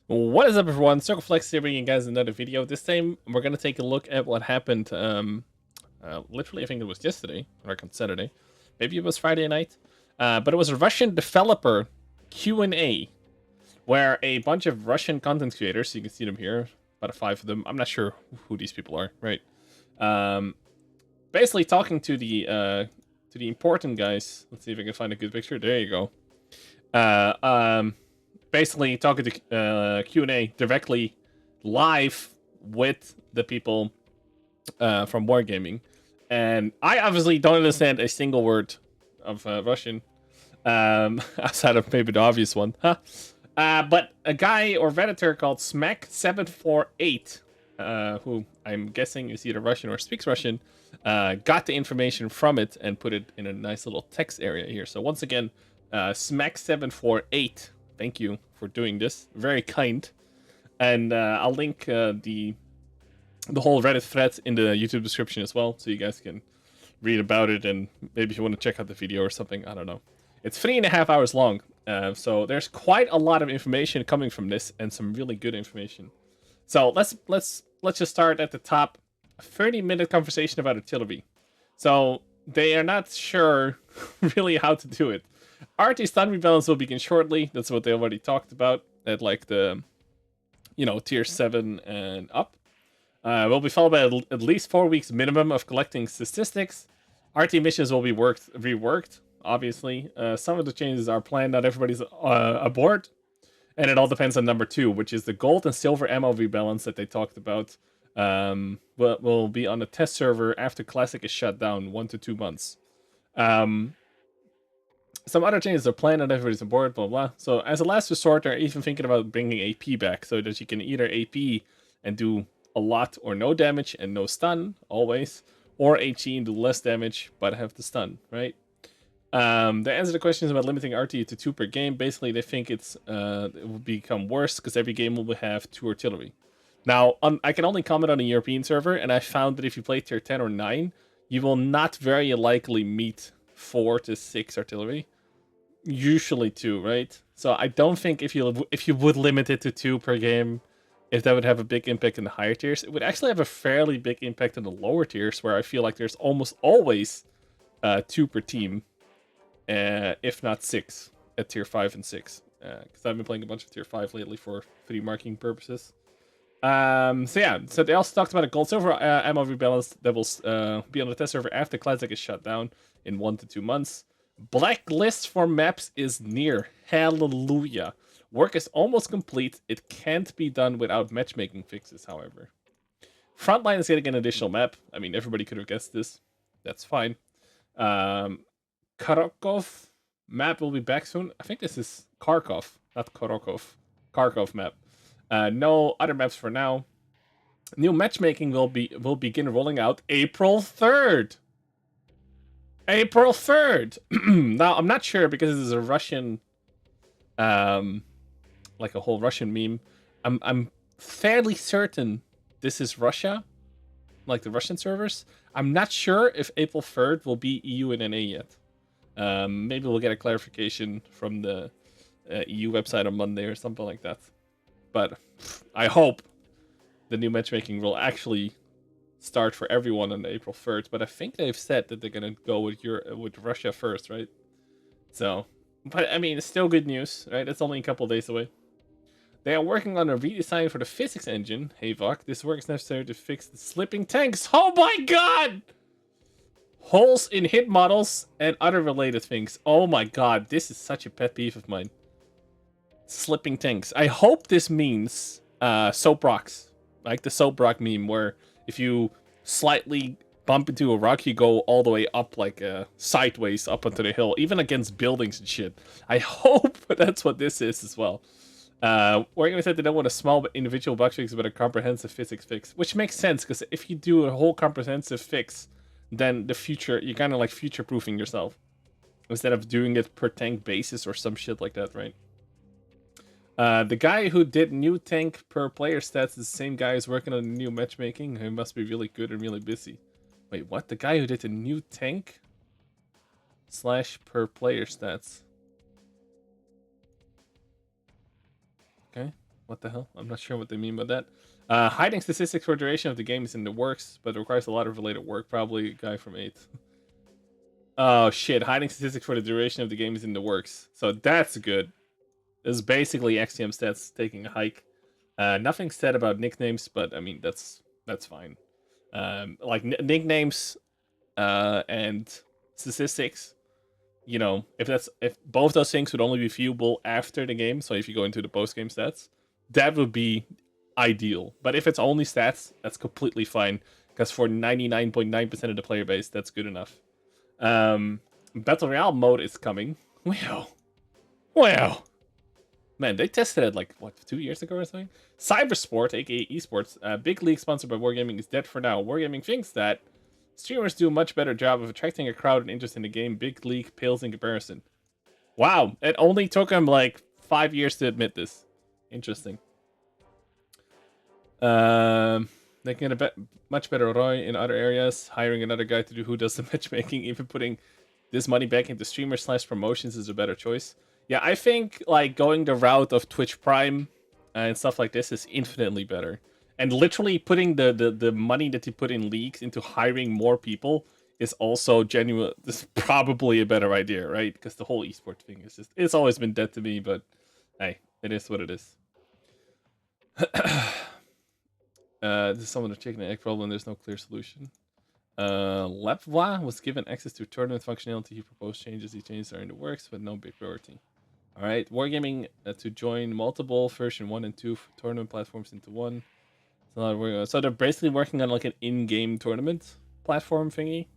What is up, everyone? Circleflex here, bringing you guys another video. This time, we're gonna take a look at what happened. Literally, I think it was yesterday, or on Saturday. Maybe it was Friday night. But it was a Russian developer Q&A, where a bunch of Russian content creators, you can see them here, about 5 of them. I'm not sure who these people are, right? Basically talking to the important guys. Let's see if I can find a good picture. There you go. Basically talking to Q&A directly live with the people from Wargaming. And I obviously don't understand a single word of Russian, outside of maybe the obvious one. Huh? But a guy or Redditor called Smack748, who I'm guessing is either Russian or speaks Russian, got the information from it and put it in a nice little text area here. So once again, Smack748, thank you for doing this. Very kind. And I'll link the whole Reddit thread in the YouTube description as well, so you guys can read about it, and maybe if you want to check out the video or something, I don't know. It's 3.5 hours long, so there's quite a lot of information coming from this, and some really good information. So let's just start at the top. A 30-minute conversation about artillery. So they are not sure really how to do it. RT stun rebalance will begin shortly. That's what they already talked about at like the, tier 7 and up. Will be followed by at least 4 weeks minimum of collecting statistics. RT missions will be reworked, obviously. Some of the changes are planned. Not everybody's aboard. And it all depends on number 2, which is the gold and silver ammo rebalance that they talked about. Will be on the test server after Classic is shut down, 1 to 2 months. Some other changes are planned, not everybody's aboard, blah, blah. So as a last resort, they're even thinking about bringing AP back so that you can either AP and do a lot or no damage and no stun, always, or HE and do less damage but have the stun, right? They answer the questions about limiting RT to 2 per game. Basically, they think it will become worse because every game will have 2 artillery. Now, I can only comment on a European server, and I found that if you play tier 10 or 9, you will not very likely meet 4 to 6 artillery. Usually 2, right? So I don't think if you would limit it to 2 per game, if that would have a big impact in the higher tiers. It would actually have a fairly big impact in the lower tiers, where I feel like there's almost always 2 per team, if not 6 at tier 5 and 6. Because I've been playing a bunch of tier 5 lately for 3 marking purposes. So they also talked about a gold silver ammo rebalance that will be on the test server after Classic is shut down in 1 to 2 months. Blacklist for maps is near. Hallelujah. Work is almost complete. It can't be done without matchmaking fixes, however. Frontline is getting an additional map. I mean, everybody could have guessed this. That's fine. Kharkov map will be back soon. I think this is Kharkov, not Kharkov. Kharkov map. No other maps for now. New matchmaking will begin rolling out April 3rd. April 3rd. Now, I'm not sure because this is a Russian, like a whole Russian meme. I'm fairly certain this is Russia, like the Russian servers. I'm not sure if April 3rd will be EU and NA yet. Maybe we'll get a clarification from the EU website on Monday or something like that. But I hope the new matchmaking will actually start for everyone on April 3rd, but I think they've said that they're gonna go with Russia first, right? So, but I mean, it's still good news, right? It's only a couple days away. They are working on a redesign for the physics engine. Hey, Vok, this work is necessary to fix the slipping tanks. Oh my god! Holes in hit models and other related things. Oh my god, this is such a pet peeve of mine. Slipping tanks. I hope this means soap rocks, like the soap rock meme, where if you slightly bump into a rock, you go all the way up, like sideways up onto the hill, even against buildings and shit. I hope that's what this is as well. Working with it, they don't want a small individual bug fix, but a comprehensive physics fix, which makes sense because if you do a whole comprehensive fix, then the future, you're kind of like future-proofing yourself instead of doing it per tank basis or some shit like that, right? The guy who did new tank per player stats is the same guy who's working on the new matchmaking. He must be really good and really busy. Wait, what? The guy who did the new tank / per player stats. Okay. What the hell? I'm not sure what they mean by that. Hiding statistics for duration of the game is in the works, but it requires a lot of related work. Probably a guy from 8. Oh shit! Hiding statistics for the duration of the game is in the works, so that's good. It's basically XTM stats taking a hike. Nothing said about nicknames, but I mean that's fine. Like nicknames and statistics. You know, if both those things would only be viewable after the game, so if you go into the post game stats, that would be ideal. But if it's only stats, that's completely fine because for 99.9% of the player base, that's good enough. Battle Royale mode is coming. Wow. Man, they tested it like, what, 2 years ago or something? Cybersport, aka esports, big league sponsored by Wargaming, is dead for now. Wargaming thinks that streamers do a much better job of attracting a crowd and interest in the game. Big league pales in comparison. Wow, it only took them like 5 years to admit this. Interesting. They can get a much better ROI in other areas. Hiring another guy to do who does the matchmaking, even putting this money back into streamers/promotions is a better choice. Yeah, I think like going the route of Twitch Prime and stuff like this is infinitely better. And literally putting the money that you put in leagues into hiring more people is also genuine. This is probably a better idea, right? Because the whole esports thing is just, it's always been dead to me, but hey, it is what it is. This is someone with a chicken and egg problem. There's no clear solution. Lepva was given access to tournament functionality. He proposed changes. He changes are in the works, but no big priority. All right, Wargaming to join multiple version 1 and 2 tournament platforms into one. So they're basically working on like an in-game tournament platform thingy.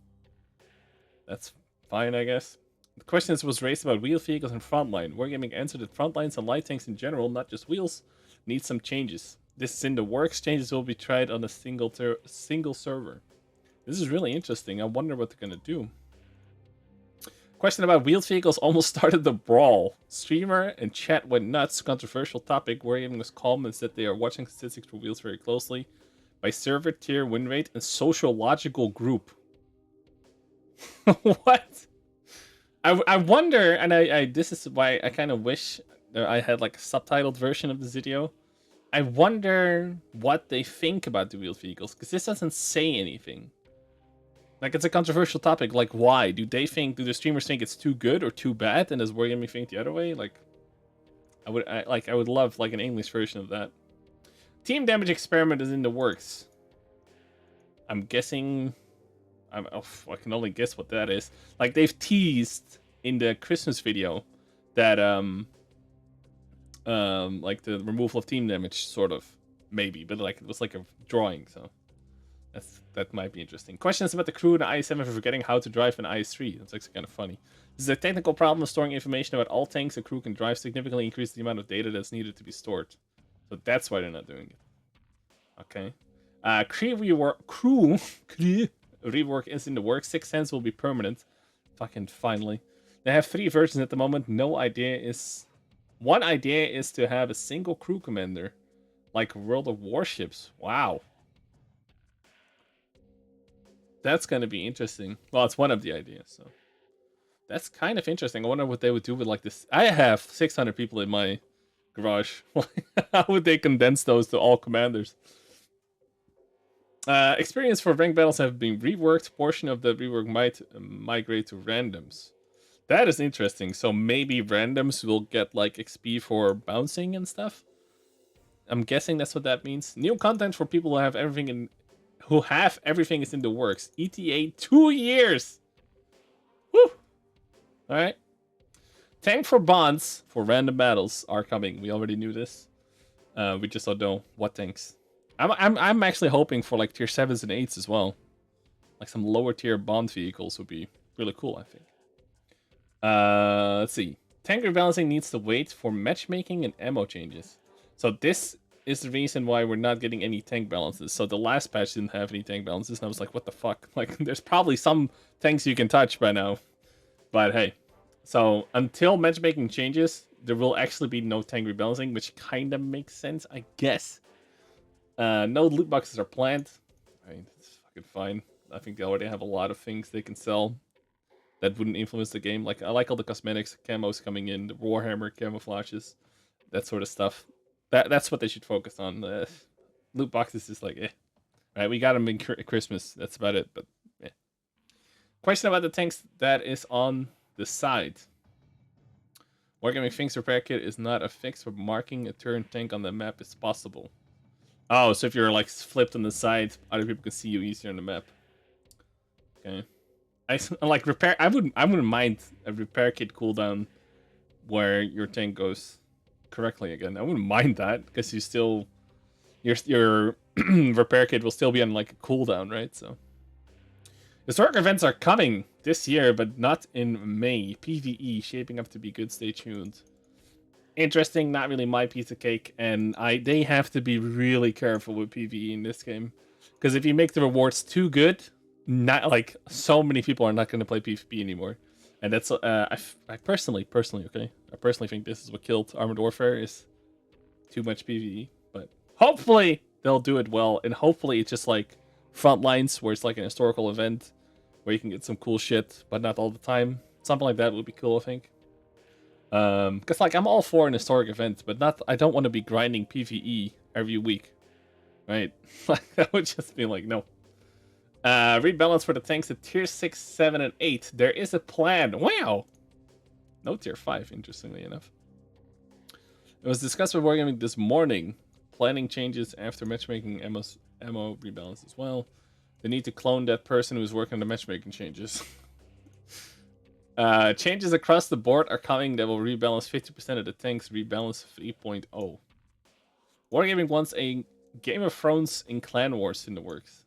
That's fine, I guess. The question was raised about wheel vehicles and frontline. Wargaming answered that frontlines and light tanks in general, not just wheels, need some changes. This is in the works. Changes will be tried on a single server. This is really interesting. I wonder what they're gonna do. Question about wheeled vehicles almost started the brawl. Streamer and chat went nuts. Controversial topic. Wargaming was calm and said they are watching statistics for wheels very closely by server, tier, win rate, and sociological group. What? I wonder, and I this is why I kind of wish I had like a subtitled version of this video. I wonder what they think about the wheeled vehicles, because this doesn't say anything. Like, it's a controversial topic. Like, why? Do the streamers think it's too good or too bad? And does Wargaming think the other way? Like, I would love, like, an English version of that. Team damage experiment is in the works. I'm guessing... I can only guess what that is. Like, they've teased in the Christmas video that, like, the removal of team damage, sort of. Maybe. But, like, it was like a drawing, so... That might be interesting. Questions about the crew in the IS-7 for forgetting how to drive an IS-3. That's actually kind of funny. This is a technical problem of storing information about all tanks a crew can drive significantly increase the amount of data that's needed to be stored. So that's why they're not doing it. Okay. Crew rework is in the works. 6 Sense will be permanent. Fucking finally. They have 3 versions at the moment. One idea is to have a single crew commander. Like World of Warships. Wow. That's going to be interesting. Well, it's one of the ideas, so that's kind of interesting. I wonder what they would do with like this. I have 600 people in my garage. How would they condense those to all commanders? Experience for ranked battles have been reworked. Portion of the rework might migrate to randoms. That is interesting. So maybe randoms will get like XP for bouncing and stuff. I'm guessing that's what that means. New content for people who have everything is in the works. ETA 2 years. Woo! Alright. Tank for bonds for random battles are coming. We already knew this. We just don't know what tanks. I'm actually hoping for like tier 7s and 8s as well. Like some lower tier bond vehicles would be really cool, I think. Let's see. Tank rebalancing needs to wait for matchmaking and ammo changes. So this is the reason why we're not getting any tank balances. So the last patch didn't have any tank balances, and I was like, what the fuck? Like, there's probably some tanks you can touch by now. But hey. So until matchmaking changes, there will actually be no tank rebalancing, which kind of makes sense, I guess. No loot boxes are planned. I mean, it's fucking fine. I think they already have a lot of things they can sell that wouldn't influence the game. Like, I like all the cosmetics, camos coming in, the Warhammer camouflages, that sort of stuff. That's what they should focus on. The loot boxes is like, right? We got them in Christmas. That's about it. But question about the tanks that is on the side. Wargaming Finks repair kit is not a fix, but marking a turn tank on the map is possible. Oh, so if you're like flipped on the side, other people can see you easier on the map. Okay. I like repair. I wouldn't mind a repair kit cooldown where your tank goes correctly again. I wouldn't mind that because you still your repair kit will still be on like a cooldown, right? So historic events are coming this year, but not in May. PvE shaping up to be good. Stay tuned. Interesting, not really my piece of cake, and they have to be really careful with PvE in this game, because if you make the rewards too good, not like so many people are not going to play PvP anymore, and that's I personally okay, I personally think this is what killed Armored Warfare is too much PvE, but hopefully they'll do it well, and hopefully it's just like Frontlines where it's like an historical event where you can get some cool shit, but not all the time. Something like that would be cool, I think. Because like I'm all for an historic event, but not. I don't want to be grinding PvE every week, right? Like that would just be like no. Rebalance for the tanks at tier 6, 7, and 8. There is a plan. Wow. No tier 5, interestingly enough. It was discussed with Wargaming this morning. Planning changes after matchmaking ammo rebalance as well. They need to clone that person who's working on the matchmaking changes. Changes across the board are coming that will rebalance 50% of the tanks, rebalance 3.0. Wargaming wants a Game of Thrones in Clan Wars in the works.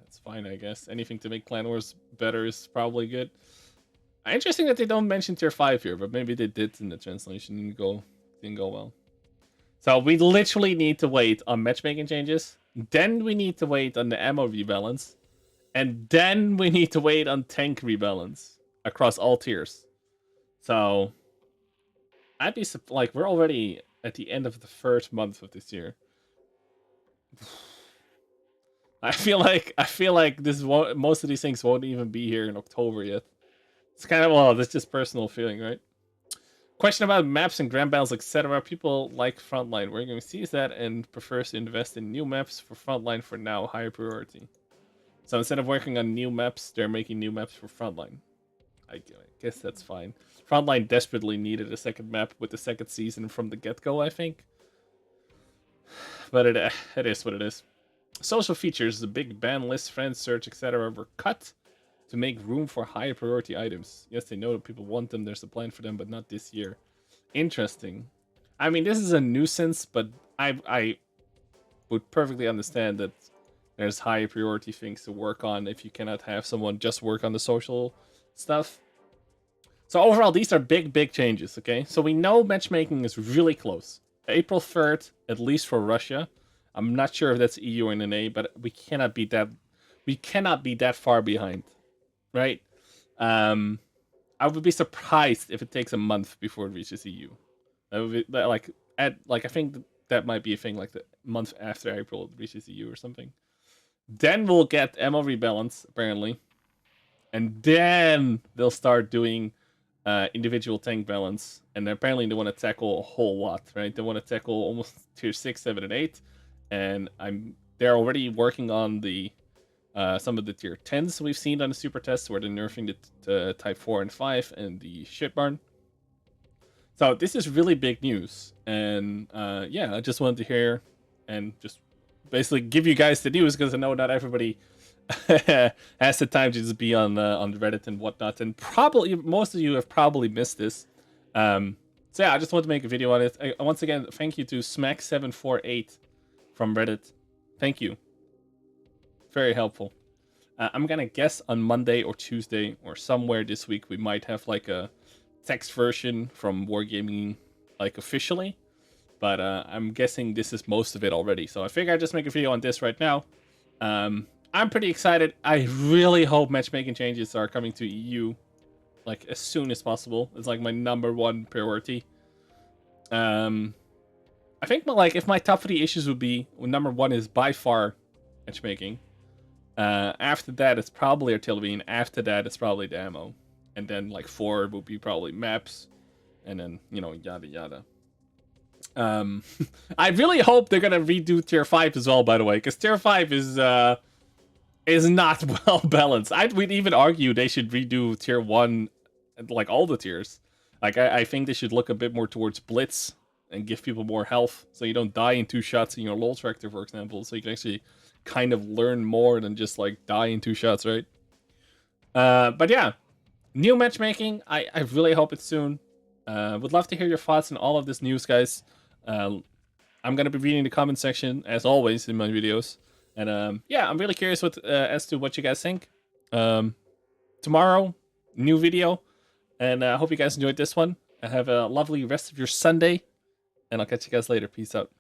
That's fine, I guess. Anything to make Clan Wars better is probably good. Interesting that they don't mention tier 5 here, but maybe they did in the translation. Didn't go well. So we literally need to wait on matchmaking changes. Then we need to wait on the ammo rebalance. And then we need to wait on tank rebalance across all tiers. So I'd be like, we're already at the end of the first month of this year. I feel like this most of these things won't even be here in October yet. It's kind of, well, that's just personal feeling, right? Question about maps and grand battles, etc. People like Frontline. We're going to see that and prefers to invest in new maps for Frontline for now, higher priority. So instead of working on new maps, they're making new maps for Frontline. I guess that's fine. Frontline desperately needed a second map with the second season from the get-go, I think. But it is what it is. Social features, the big ban list, friends, search, etc. were cut to make room for higher priority items. Yes, they know that people want them, there's a plan for them, but not this year. Interesting. I mean, this is a nuisance, but I would perfectly understand that there's higher priority things to work on if you cannot have someone just work on the social stuff. So overall, these are big changes, okay? So we know matchmaking is really close. April 3rd, at least for Russia. I'm not sure if that's EU or NA, but we cannot be that far behind, right? I would be surprised if it takes a month before it reaches EU. That would be I think that might be a thing, like the month after April it reaches EU or something. Then we'll get ammo rebalance, apparently. And then they'll start doing individual tank balance. And apparently they want to tackle a whole lot, right? They want to tackle almost tier 6, 7, and 8. And they're already working on the some of the tier 10s we've seen on the super tests where they're nerfing the type 4 and 5 and the shit barn. So this is really big news. And yeah, I just wanted to hear and just basically give you guys the news because I know not everybody has the time to just be on the Reddit and whatnot, and probably most of you have probably missed this. So yeah, I just wanted to make a video on it. Once again, thank you to Smack748 from Reddit. Thank you. Very helpful. I'm gonna guess on Monday or Tuesday or somewhere this week we might have like a text version from Wargaming, like officially. But I'm guessing this is most of it already. So I figure I'd just make a video on this right now. I'm pretty excited. I really hope matchmaking changes are coming to EU like as soon as possible. It's like my #1 priority. I think if my top 3 issues would be, well, #1 is by far matchmaking. After that, it's probably artillery, and after that, it's probably the ammo. And then 4 would be probably maps, and then yada yada. I really hope they're gonna redo tier 5 as well, by the way, because tier 5 is not well balanced. We'd even argue they should redo tier 1, like all the tiers. Like I think they should look a bit more towards blitz and give people more health, so you don't die in 2 shots in your LoL tractor, for example. So you can actually kind of learn more than just like die in 2 shots, right? But yeah, new matchmaking. I really hope it's soon. Would love to hear your thoughts on all of this news, guys. I'm gonna be reading the comment section as always in my videos, and yeah, I'm really curious as to what you guys think. Tomorrow, new video, and I hope you guys enjoyed this one. Have a lovely rest of your Sunday, and I'll catch you guys later. Peace out.